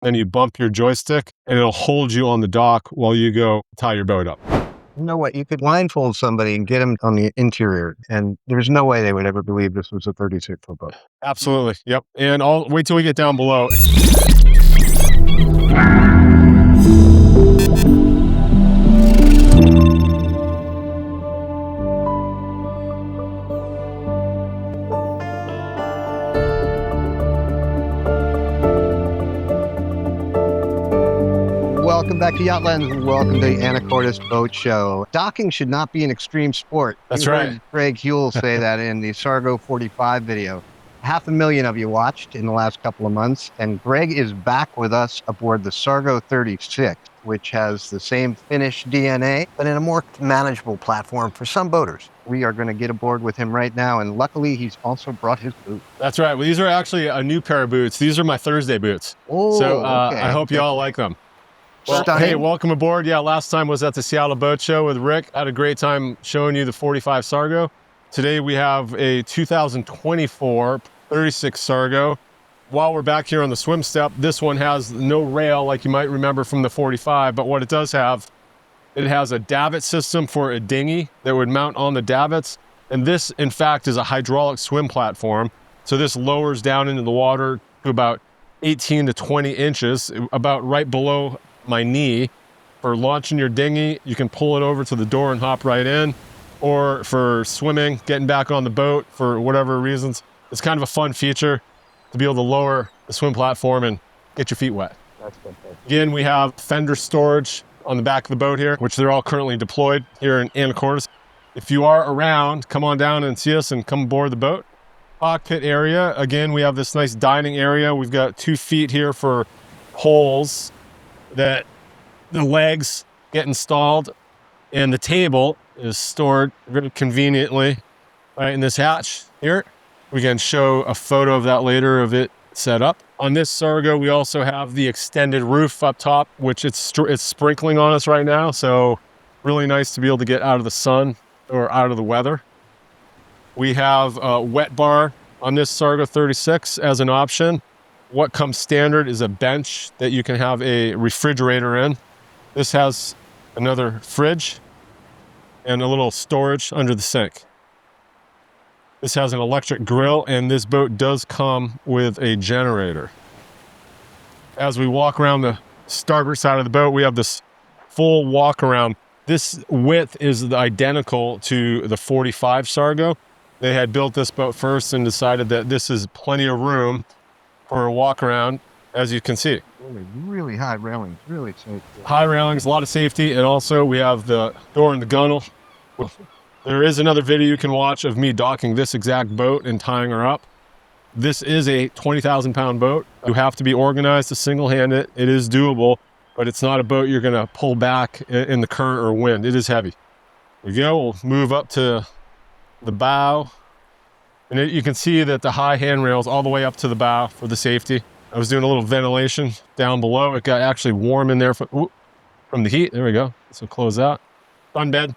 then you bump your joystick and it'll hold you on the dock while you go tie your boat up. You know what? You could blindfold somebody and get them on the interior, and there's no way they would ever believe this was a 36-foot boat. Absolutely. Yep. And I'll wait till we get down below. Welcome back to YachtLens and welcome to the Anacortes Boat Show. Docking should not be an extreme sport. That's You right. heard Greg Hule say that in the Sargo 45 video. 500,000 of you watched in the last couple of months, and Greg is back with us aboard the Sargo 36, which has the same Finnish DNA, but in a more manageable platform for some boaters. We are going to get aboard with him right now, and luckily he's also brought his boots. That's right. Well, these are actually a new pair of boots. These are my Thursday boots. Oh, so okay. I hope you all like them. Well, Stunning. hey, welcome aboard. Yeah, last time was at the Seattle Boat Show with Rick. I had a great time showing you the 45 Sargo. Today we have a 2024 36 Sargo. While we're back here on the swim step, this one has no rail like you might remember from the 45, but what it does have, it has a davit system for a dinghy that would mount on the davits. And this, in fact, is a hydraulic swim platform. So this lowers down into the water to about 18 to 20 inches, about right below my knee. For launching your dinghy, you can pull it over to the door and hop right in, or for swimming, getting back on the boat for whatever reasons. It's kind of a fun feature to be able to lower the swim platform and get your feet wet. That's fantastic. Again, we have fender storage on the back of the boat here, which they're all currently deployed here in Anacortes. If you are around, come on down and see us and come aboard the boat. Cockpit area, again, we have this nice dining area. We've got 2 feet here for poles that the legs get installed, and the table is stored very conveniently right in this hatch here. We can show a photo of that later of it set up. On this Sargo, we also have the extended roof up top, which it's sprinkling on us right now. So really nice to be able to get out of the sun or out of the weather. We have a wet bar on this Sargo 36 as an option. What comes standard is a bench that you can have a refrigerator in. This has another fridge and a little storage under the sink. This has an electric grill, and this boat does come with a generator. As we walk around the starboard side of the boat, we have this full walk around. This width is identical to the 45 Sargo. They had built this boat first and decided that this is plenty of room for a walk around, as you can see. Really high railings, really safe. High railings, a lot of safety, and also we have the door and the gunnel. There is another video you can watch of me docking this exact boat and tying her up. This is a 20,000 pound boat. You have to be organized to single-hand it. It is doable, but it's not a boat you're gonna pull back in the current or wind. It is heavy. There you go, we'll move up to the bow. And you can see that the high handrails all the way up to the bow for the safety. I was doing a little ventilation down below. It got actually warm in there from the heat. There we go. So close that. Sun bed.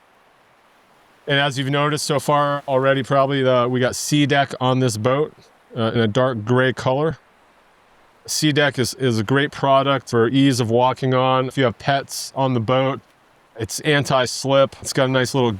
And as you've noticed so far already, probably we got Sea Deck on this boat in a dark gray color. Sea Deck is a great product for ease of walking on. If you have pets on the boat, it's anti-slip. It's got a nice little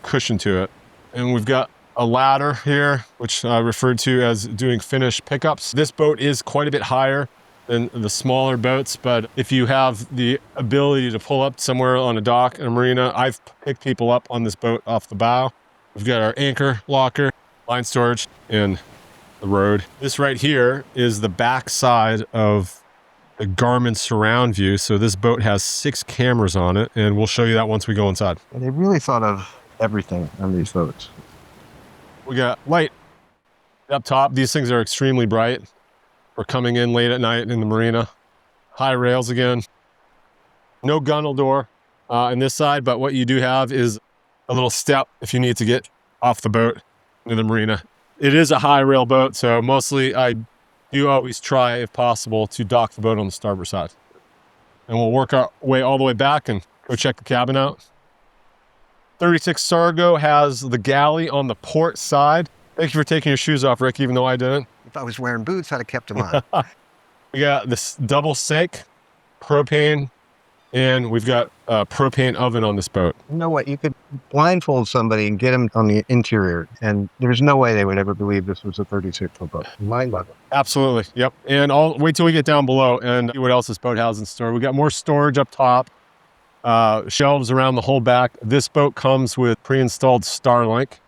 cushion to it. And we've got a ladder here, which I referred to as doing Finnish pickups. This boat is quite a bit higher than the smaller boats, but if you have the ability to pull up somewhere on a dock in a marina, I've picked people up on this boat off the bow. We've got our anchor locker, line storage, and the road. This right here is the back side of the Garmin Surround View. So this boat has 6 cameras on it, and we'll show you that once we go inside. And they really thought of everything on these boats. We got light up top. These things are extremely bright. We're coming in late at night in the marina. High rails again. No gunnel door on this side, but what you do have is a little step if you need to get off the boat into the marina. It is a high rail boat, so mostly I do always try, if possible, to dock the boat on the starboard side. And we'll work our way all the way back and go check the cabin out. 36 Sargo has the galley on the port side. Thank you for taking your shoes off, Rick, even though I didn't. If I was wearing boots, I'd have kept them on. We got this double sink, propane, and we've got a propane oven on this boat. You know what? You could blindfold somebody and get them on the interior, and there's no way they would ever believe this was a 36-foot boat. Mind-boggling. Absolutely. Yep. And I'll wait till we get down below and see what else this boat has in store. We got more storage up top, shelves around the whole back. This boat comes with pre-installed Starlink,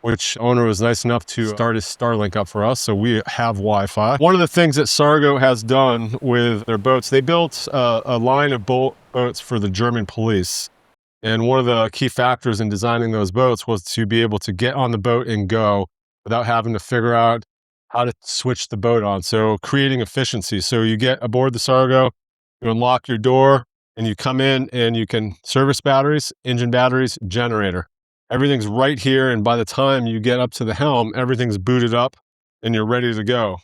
which owner was nice enough to start his Starlink up for us, so we have Wi-Fi. One of the things that Sargo has done with their boats, they built a line of boats for the German police. And one of the key factors in designing those boats was to be able to get on the boat and go without having to figure out how to switch the boat on. So creating efficiency. So you get aboard the Sargo, you unlock your door, and you come in and you can service batteries, engine batteries, generator. Everything's right here, and by the time you get up to the helm, everything's booted up and you're ready to go.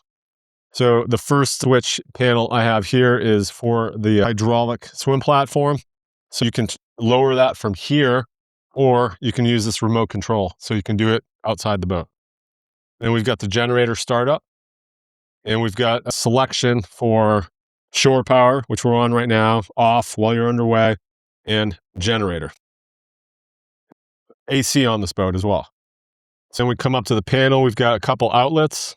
So the first switch panel I have here is for the hydraulic swim platform. So you can lower that from here, or you can use this remote control. So you can do it outside the boat. Then we've got the generator startup, and we've got a selection for shore power, which we're on right now, off while you're underway, and generator. AC on this boat as well. So when we come up to the panel, we've got a couple outlets,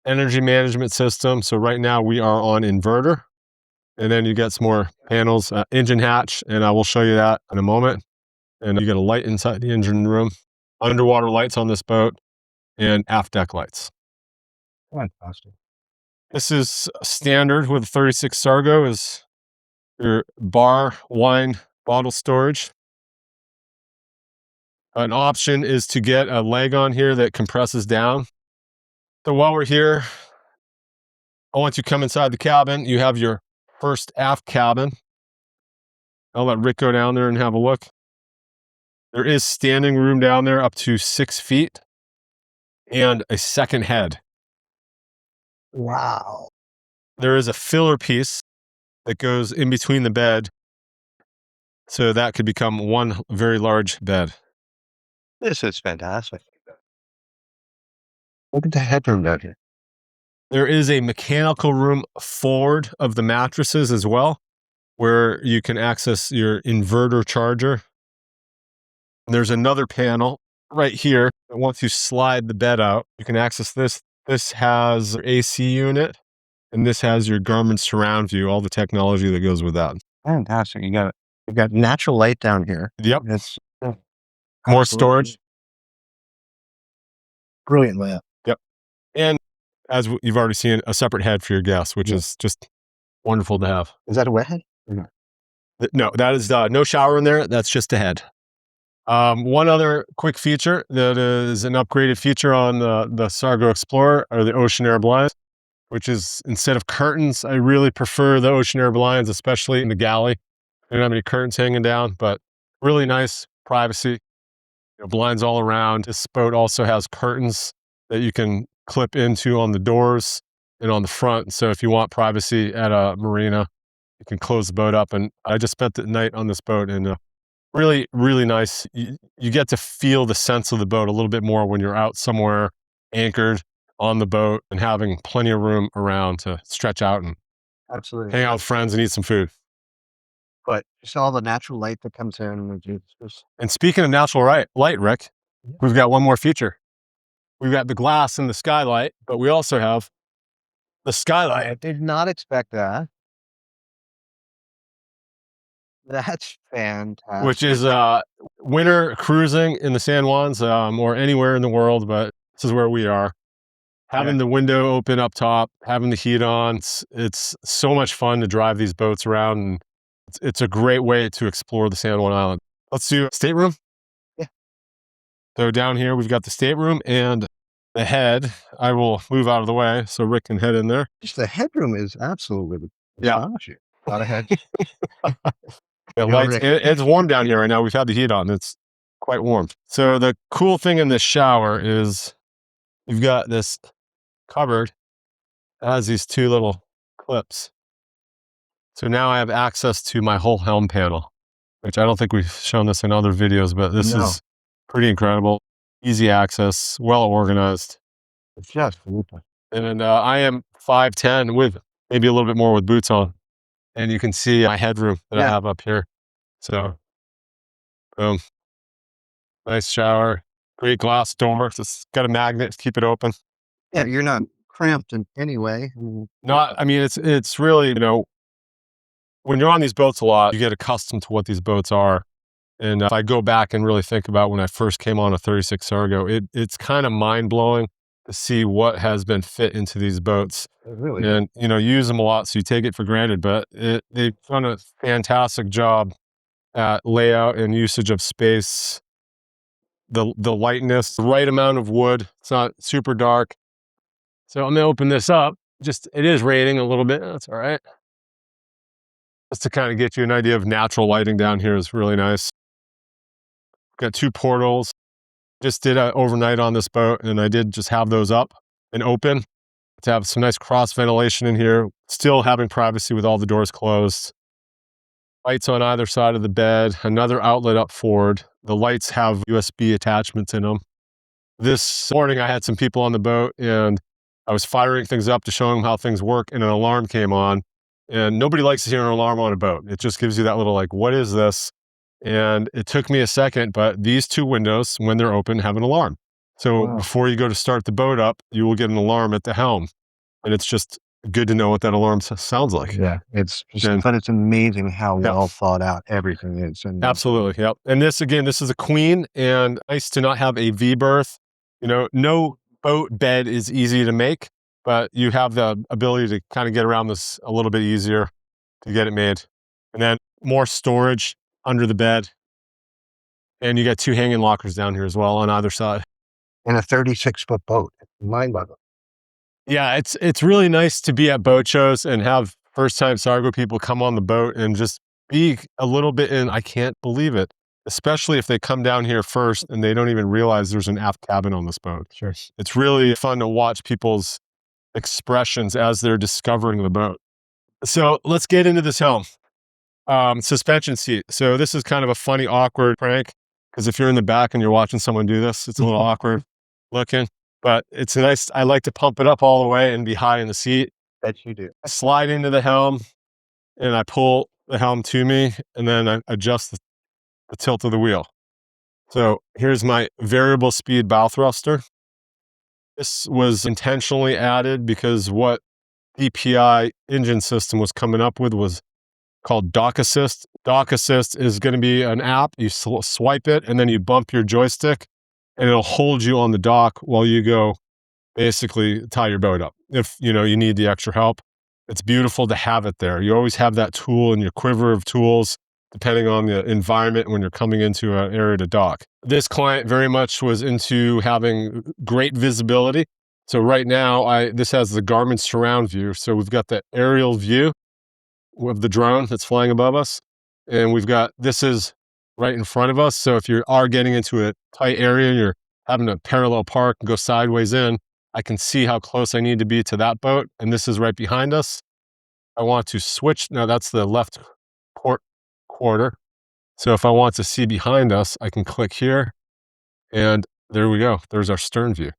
energy management system. So right now we are on inverter, and then you get some more panels, engine hatch, and I will show you that in a moment. And you get a light inside the engine room, underwater lights on this boat, and aft deck lights. Fantastic. This is standard with a 36 Sargo is your bar, wine, bottle storage. An option is to get a leg on here that compresses down. So while we're here, once you come inside the cabin, you have your first aft cabin. I'll let Rick go down there and have a look. There is standing room down there up to 6 feet and a second head. Wow. There is a filler piece that goes in between the bed, so that could become one very large bed. This is fantastic. Look at the headroom down here. There is a mechanical room forward of the mattresses as well, where you can access your inverter charger. There's another panel right here. Once you slide the bed out, you can access this. This has your AC unit, and this has your Garmin Surround View, all the technology that goes with that. Fantastic. You got natural light down here. Yep. It's More storage. Brilliant layout. Yep. And as you've already seen, a separate head for your guests, which is just wonderful to have. Is that a wet head? No, that is no shower in there. That's just a head. One other quick feature that is an upgraded feature on the Sargo Explorer are the ocean air blinds, which is instead of curtains, I really prefer the ocean air blinds, especially in the galley. They don't have any curtains hanging down, but really nice privacy. Blinds all around. This boat also has curtains that you can clip into on the doors and on the front. So if you want privacy at a marina, you can close the boat up. And I just spent the night on this boat, and really, really nice. You get to feel the sense of the boat a little bit more when you're out somewhere anchored on the boat and having plenty of room around to stretch out and Absolutely. hang out with friends and eat some food. But just all the natural light that comes in. And speaking of natural light, Rick, we've got one more feature. We've got the glass and the skylight, but we also have the skylight. I did not expect that. That's fantastic. Which is winter cruising in the San Juans or anywhere in the world, but this is where we are. Having the window open up top, having the heat on, it's so much fun to drive these boats around, and it's a great way to explore the San Juan Island. Let's do stateroom. Yeah. So down here, we've got the stateroom and the head. I will move out of the way so Rick can head in there. Just the headroom is absolutely astonishing. A lot of heads. It's warm down here right now. We've had the heat on. It's quite warm. So the cool thing in this shower is you've got this cupboard that has these two little clips. So now I have access to my whole helm panel, which I don't think we've shown this in other videos, but this is pretty incredible. Easy access, well organized. It's just And I am 5'10" with maybe a little bit more with boots on. And you can see my headroom that I have up here. So, boom. Nice shower. Great glass door. It's got a magnet to keep it open. Yeah, you're not cramped in any way. I mean, it's really, when you're on these boats a lot, you get accustomed to what these boats are. And if I go back and really think about when I first came on a 36 Sargo, it's kind of mind blowing to see what has been fit into these boats. Really? And, use them a lot. So you take it for granted, but they've done a fantastic job at layout and usage of space. The lightness, the right amount of wood. It's not super dark. So I'm going to open this up. It is raining a little bit. That's all right. Just to kind of get you an idea of natural lighting down here is really nice. Got 2 portals. Just did a overnight on this boat, and I did just have those up and open to have some nice cross ventilation in here, still having privacy with all the doors closed. Lights on either side of the bed, another outlet up forward. The lights have USB attachments in them. This morning I had some people on the boat and I was firing things up to show them how things work, and an alarm came on. And nobody likes to hear an alarm on a boat. It just gives you that little like, what is this? And it took me a second, but these 2 windows, when they're open, have an alarm. So before you go to start the boat up, you will get an alarm at the helm. And it's just good to know what that alarm sounds like. Yeah, but it's amazing how well thought out everything is. And absolutely, yep. And this is a queen, and nice to not have a V berth. No boat bed is easy to make, but you have the ability to kind of get around this a little bit easier to get it made. And then more storage under the bed. And you got 2 hanging lockers down here as well on either side. And a 36-foot boat. Mind-boggling. Yeah, it's really nice to be at boat shows and have first-time Sargo people come on the boat and just be a little bit in, I can't believe it, especially if they come down here first and they don't even realize there's an aft cabin on this boat. Sure. It's really fun to watch people's expressions as they're discovering the boat. So let's get into this helm. Suspension seat. So this is kind of a funny, awkward prank, because if you're in the back and you're watching someone do this, it's a little awkward looking, but it's nice. I like to pump it up all the way and be high in the seat. Bet you do. I slide into the helm and I pull the helm to me, and then I adjust the tilt of the wheel. So here's my variable speed bow thruster. This was intentionally added because what DPI engine system was coming up with was called Dock Assist. Dock Assist is going to be an app. You swipe it and then you bump your joystick and it'll hold you on the dock while you go basically tie your boat up. If you need the extra help, it's beautiful to have it there. You always have that tool in your quiver of tools, depending on the environment when you're coming into an area to dock. This client very much was into having great visibility. So right now, this has the Garmin Surround View. So we've got the aerial view of the drone that's flying above us. And this is right in front of us. So if you are getting into a tight area and you're having to parallel park and go sideways in, I can see how close I need to be to that boat. And this is right behind us. I want to switch. Now that's the left port quarter. So if I want to see behind us, I can click here and there we go. There's our stern view.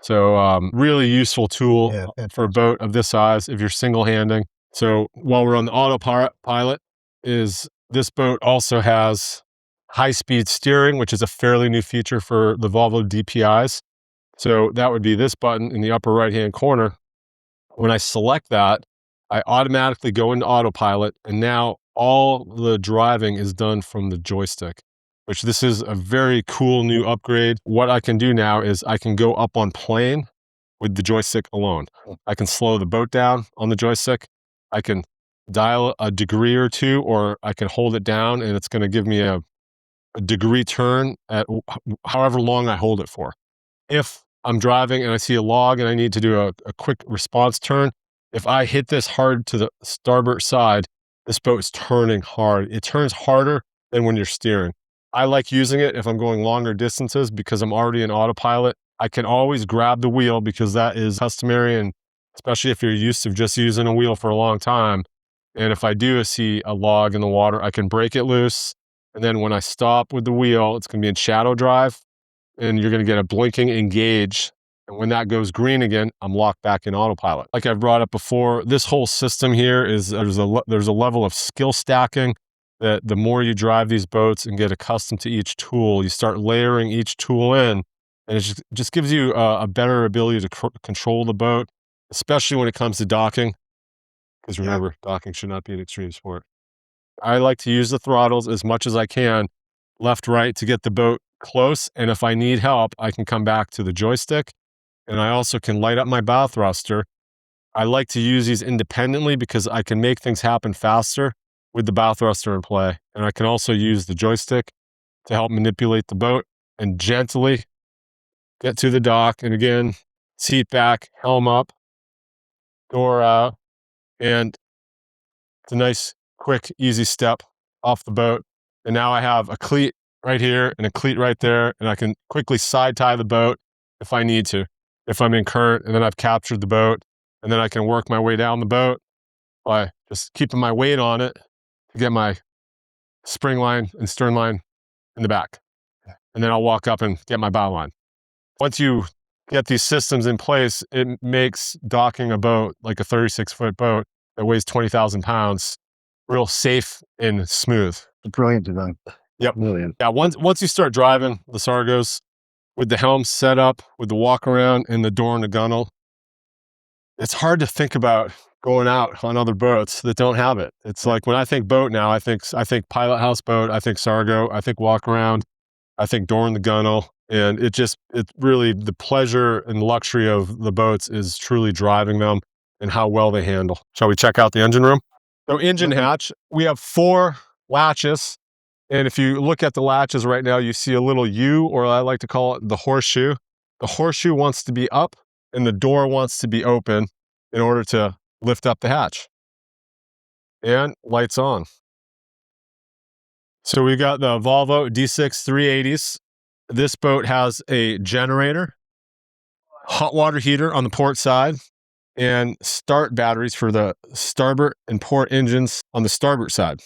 So really useful tool for a boat of this size if you're single handing. So while we're on the autopilot, this boat also has high-speed steering, which is a fairly new feature for the Volvo DPIs. So that would be this button in the upper right-hand corner. When I select that, I automatically go into autopilot, and now all the driving is done from the joystick, which this is a very cool new upgrade. What I can do now is I can go up on plane with the joystick alone. I can slow the boat down on the joystick. I can dial a degree or 2, or I can hold it down and it's going to give me a degree turn at however long I hold it for. If I'm driving and I see a log and I need to do a quick response turn, if I hit this hard to the starboard side, this boat is turning hard. It turns harder than when you're steering. I like using it if I'm going longer distances because I'm already in autopilot. I can always grab the wheel because that is customary, and especially if you're used to just using a wheel for a long time. And if I do see a log in the water, I can break it loose. And then when I stop with the wheel, it's going to be in shadow drive, and you're going to get a blinking engage And when that goes green again, I'm locked back in autopilot. Like I've brought up before, this whole system here is there's a level of skill stacking that the more you drive these boats and get accustomed to each tool, you start layering each tool in, and it just gives you a better ability to control the boat, especially when it comes to docking. Because remember, docking should not be an extreme sport. I like to use the throttles as much as I can, left, right, to get the boat close. And if I need help, I can come back to the joystick. And I also can light up my bow thruster. I like to use these independently because I can make things happen faster with the bow thruster in play. And I can also use the joystick to help manipulate the boat and gently get to the dock. And again, seat back, helm up, door out. And it's a nice, quick, easy step off the boat. And now I have a cleat right here and a cleat right there. And I can quickly side tie the boat if I need to, if I'm in current, and then I've captured the boat. And then I can work my way down the boat by just keeping my weight on it to get my spring line and stern line in the back. And then I'll walk up and get my bow line. Once you get these systems in place, it makes docking a boat, like a 36-foot boat that weighs 20,000 pounds, real safe and smooth. Brilliant design. Yep. Brilliant. Yeah, once you start driving the Sargos with the helm set up, with the Walkaround and the door and the gunwale, it's hard to think about going out on other boats that don't have it. It's like when I think boat now, I think Pilothouse boat, I think Sargo, I think Walkaround, I think door and the gunwale. And it's really the pleasure and luxury of the boats is truly driving them and how well they handle. Shall we check out the engine room? So engine hatch, we have 4 latches. And if you look at the latches right now, you see a little U, or I like to call it the horseshoe. The horseshoe wants to be up and the door wants to be open in order to lift up the hatch. And lights on. So we got the Volvo D6-380s. This boat has a generator, hot water heater on the port side, and start batteries for the starboard and port engines on the starboard side.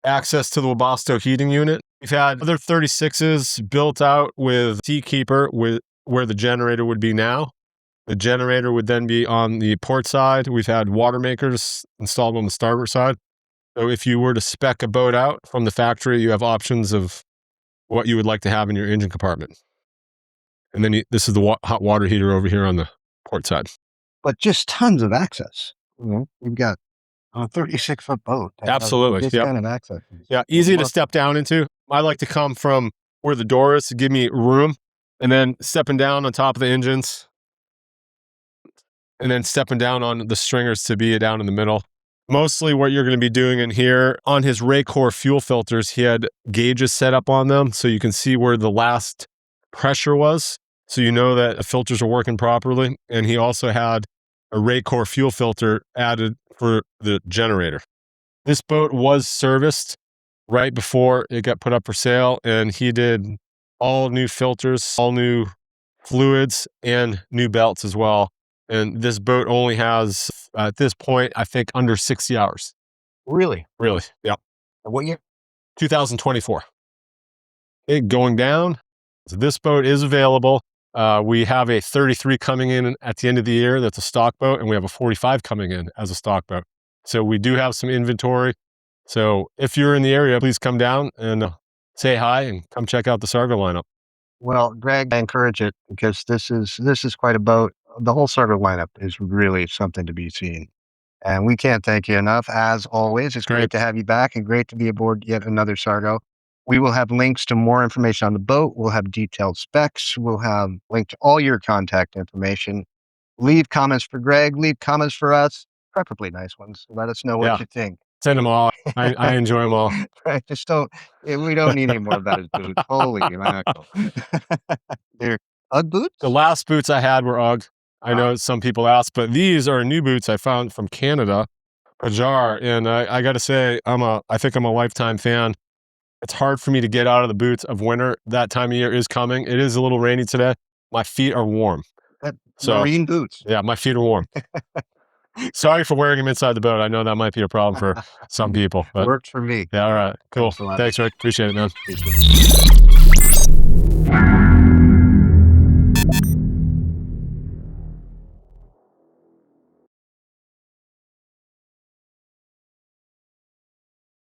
Access to the Webasto heating unit. We've had other 36s built out with Seakeeper where the generator would be now. The generator would then be on the port side. We've had water makers installed on the starboard side. So if you were to spec a boat out from the factory, you have options of what you would like to have in your engine compartment. And then this is the hot water heater over here on the port side. But just tons of access. You've got a 36-foot boat. Absolutely. This kind of access. Yeah, easy to step down into. I like to come from where the door is to give me room, and then stepping down on top of the engines, and then stepping down on the stringers to be down in the middle. Mostly what you're going to be doing in here, on his Raycor fuel filters, he had gauges set up on them so you can see where the last pressure was, so you know that the filters are working properly. And he also had a Raycor fuel filter added for the generator. This boat was serviced right before it got put up for sale, and he did all new filters, all new fluids, and new belts as well. And this boat only has, at this point, I think under 60 hours. Really? Really, yeah. What year? 2024. Okay, going down. So this boat is available. We have a 33 coming in at the end of the year. That's a stock boat. And we have a 45 coming in as a stock boat. So we do have some inventory. So if you're in the area, please come down and say hi and come check out the Sargo lineup. Well, Greg, I encourage it because this is quite a boat. The whole Sargo lineup is really something to be seen. And we can't thank you enough. As always, it's great to have you back and great to be aboard yet another Sargo. We will have links to more information on the boat. We'll have detailed specs. We'll have linked to all your contact information. Leave comments for Greg. Leave comments for us, preferably nice ones. Let us know what you think. Send them all. I enjoy them all. Right, we don't need any more about his boots. Holy mackerel. They're UGG boots? The last boots I had were UGG. I know some people ask, but these are new boots I found from Canada, Pajar. And I got to say, I think I'm a lifetime fan. It's hard for me to get out of the boots of winter. That time of year is coming. It is a little rainy today. My feet are warm. Marine boots. Yeah, my feet are warm. Sorry for wearing them inside the boat. I know that might be a problem for some people. But works for me. Yeah, all right. Cool. Thanks, Rick. Appreciate it, man. Appreciate it.